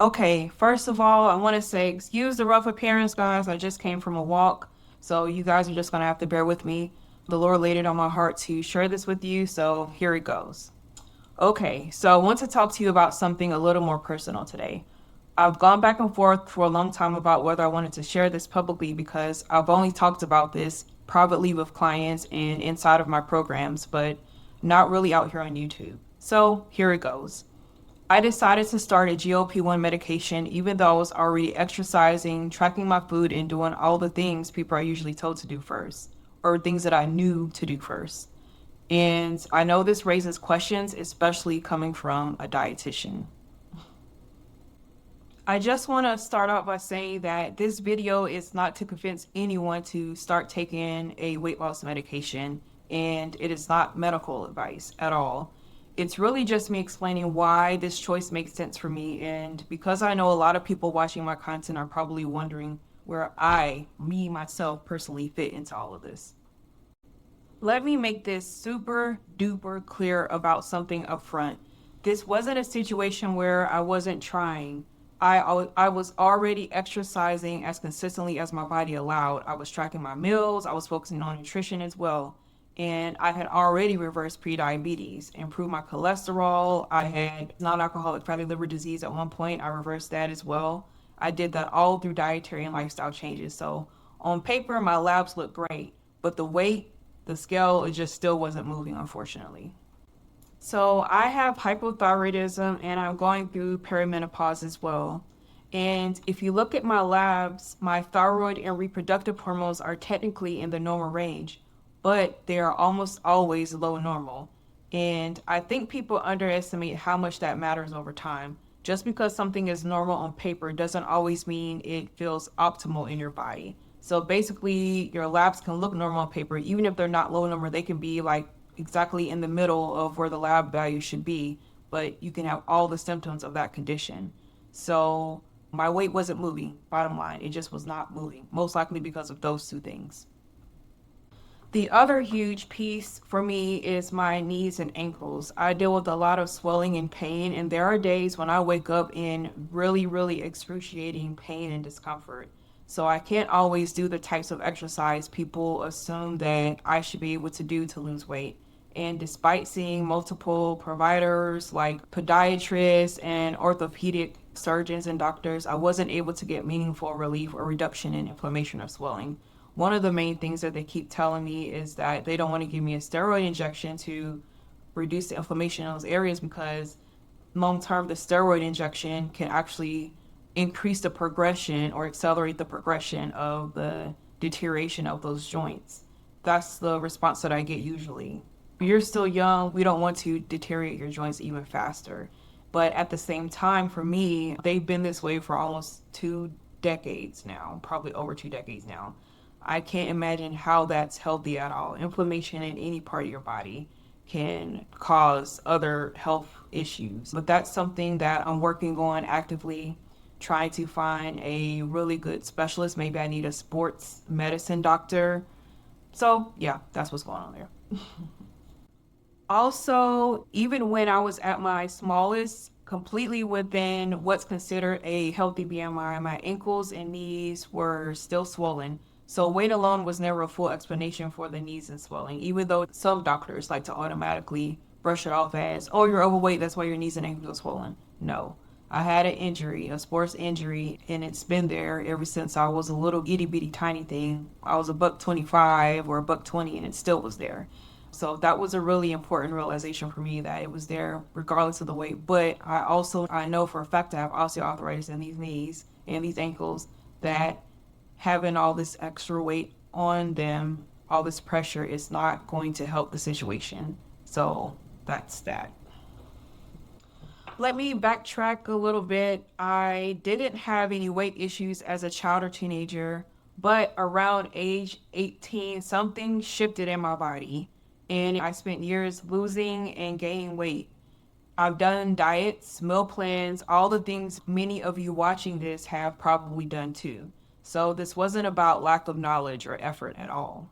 Okay, first of all, I want to say excuse the rough appearance, guys. I just came from a walk, so you guys are just going to have to bear with me. The Lord laid it on my heart to share this with you, so here it goes. Okay, so I want to talk to you about something a little more personal today. I've gone back and forth for a long time about whether I wanted to share this publicly because I've only talked about this privately with clients and inside of my programs, but not really out here on YouTube. So here it goes. I decided to start a GLP-1 medication even though I was already exercising, tracking my food, and doing all the things people are usually told to do first, or things that I knew to do first. And I know this raises questions, especially coming from a dietitian. I just want to start out by saying that this video is not to convince anyone to start taking a weight loss medication, and it is not medical advice at all. It's really just me explaining why this choice makes sense for me, and because I know a lot of people watching my content are probably wondering where me, myself, personally fit into all of this. Let me make this super duper clear about something up front. This wasn't a situation where I wasn't trying. I was already exercising as consistently as my body allowed. I was tracking my meals. I was focusing on nutrition as well. And I had already reversed prediabetes, improved my cholesterol. I had non-alcoholic fatty liver disease at one point. I reversed that as well. I did that all through dietary and lifestyle changes. So on paper, my labs look great, but the scale, it just still wasn't moving, unfortunately. So I have hypothyroidism and I'm going through perimenopause as well. And if you look at my labs, my thyroid and reproductive hormones are technically in the normal range, but they are almost always low normal. And I think people underestimate how much that matters over time. Just because something is normal on paper doesn't always mean it feels optimal in your body. So basically, your labs can look normal on paper, even if they're not low number, they can be like exactly in the middle of where the lab value should be, but you can have all the symptoms of that condition. So my weight wasn't moving, bottom line. It just was not moving, most likely because of those two things. The other huge piece for me is my knees and ankles. I deal with a lot of swelling and pain, and there are days when I wake up in really, really excruciating pain and discomfort. So I can't always do the types of exercise people assume that I should be able to do to lose weight. And despite seeing multiple providers like podiatrists and orthopedic surgeons and doctors, I wasn't able to get meaningful relief or reduction in inflammation or swelling. One of the main things that they keep telling me is that they don't want to give me a steroid injection to reduce the inflammation in those areas because long term, the steroid injection can actually increase the progression or accelerate the progression of the deterioration of those joints. That's the response that I get usually. You're still young, we don't want to deteriorate your joints even faster. But at the same time, for me, they've been this way for almost 2 decades now, probably over 2 decades now. I can't imagine how that's healthy at all. Inflammation in any part of your body can cause other health issues. But that's something that I'm working on actively, trying to find a really good specialist. Maybe I need a sports medicine doctor. So, yeah, that's what's going on there. Also, even when I was at my smallest, completely within what's considered a healthy BMI, my ankles and knees were still swollen. So weight alone was never a full explanation for the knees and swelling, even though some doctors like to automatically brush it off as, oh, you're overweight, that's why your knees and ankles are swollen. No. I had an injury, a sports injury, and it's been there ever since I was a little itty bitty tiny thing. I was a buck 25 or a buck 20 and it still was there. So that was a really important realization for me that it was there regardless of the weight. But I know for a fact I have osteoarthritis in these knees and these ankles, that having all this extra weight on them, all this pressure is not going to help the situation. So that's that. Let me backtrack a little bit. I didn't have any weight issues as a child or teenager, but around age 18, something shifted in my body, and I spent years losing and gaining weight. I've done diets, meal plans, all the things many of you watching this have probably done too. So this wasn't about lack of knowledge or effort at all.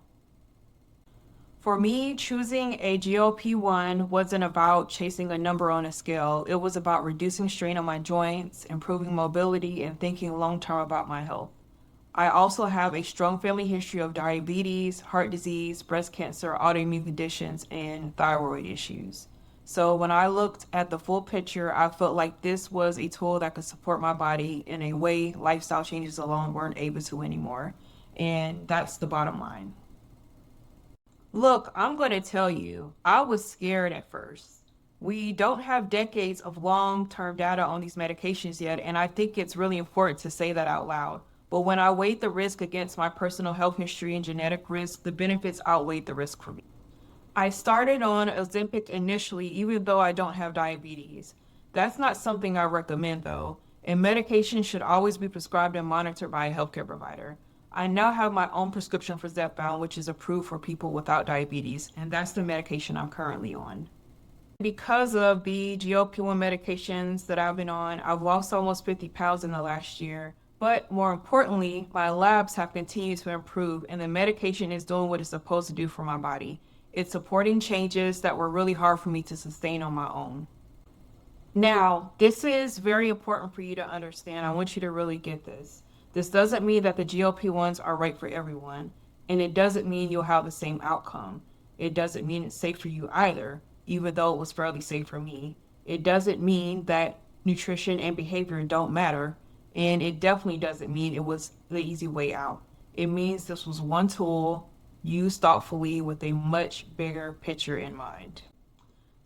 For me, choosing a GLP-1 wasn't about chasing a number on a scale. It was about reducing strain on my joints, improving mobility, and thinking long-term about my health. I also have a strong family history of diabetes, heart disease, breast cancer, autoimmune conditions, and thyroid issues. So when I looked at the full picture, I felt like this was a tool that could support my body in a way lifestyle changes alone weren't able to anymore. And that's the bottom line. Look, I'm going to tell you, I was scared at first. We don't have decades of long-term data on these medications yet, and I think it's really important to say that out loud. But when I weighed the risk against my personal health history and genetic risk, the benefits outweighed the risk for me. I started on Ozempic initially, even though I don't have diabetes. That's not something I recommend though, and medication should always be prescribed and monitored by a healthcare provider. I now have my own prescription for Zepbound, which is approved for people without diabetes, and that's the medication I'm currently on. Because of the GLP-1 medications that I've been on, I've lost almost 50 pounds in the last year. But more importantly, my labs have continued to improve, and the medication is doing what it's supposed to do for my body. It's supporting changes that were really hard for me to sustain on my own. Now, this is very important for you to understand. I want you to really get this. This doesn't mean that the GLP-1s are right for everyone, and it doesn't mean you'll have the same outcome. It doesn't mean it's safe for you either, even though it was fairly safe for me. It doesn't mean that nutrition and behavior don't matter, and it definitely doesn't mean it was the easy way out. It means this was one tool used thoughtfully with a much bigger picture in mind.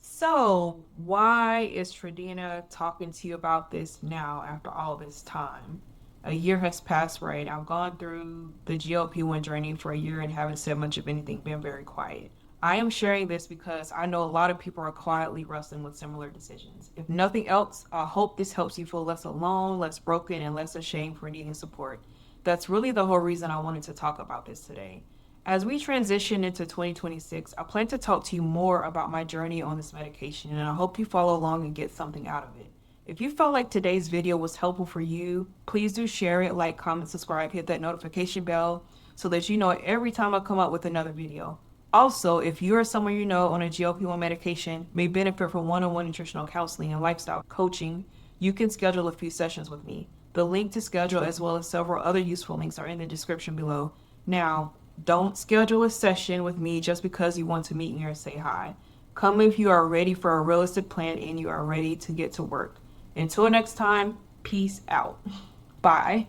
So, why is Tradena talking to you about this now after all this time? A year has passed, right? I've gone through the GLP-1 journey for a year and haven't said much of anything, been very quiet. I am sharing this because I know a lot of people are quietly wrestling with similar decisions. If nothing else, I hope this helps you feel less alone, less broken, and less ashamed for needing support. That's really the whole reason I wanted to talk about this today. As we transition into 2026, I plan to talk to you more about my journey on this medication, and I hope you follow along and get something out of it. If you felt like today's video was helpful for you, please do share it, like, comment, subscribe, hit that notification bell so that you know every time I come up with another video. Also, if you or someone you know on a GLP-1 medication may benefit from one-on-one nutritional counseling and lifestyle coaching, you can schedule a few sessions with me. The link to schedule as well as several other useful links are in the description below. Now, don't schedule a session with me just because you want to meet me or say hi. Come if you are ready for a realistic plan and you are ready to get to work. Until next time, peace out. Bye.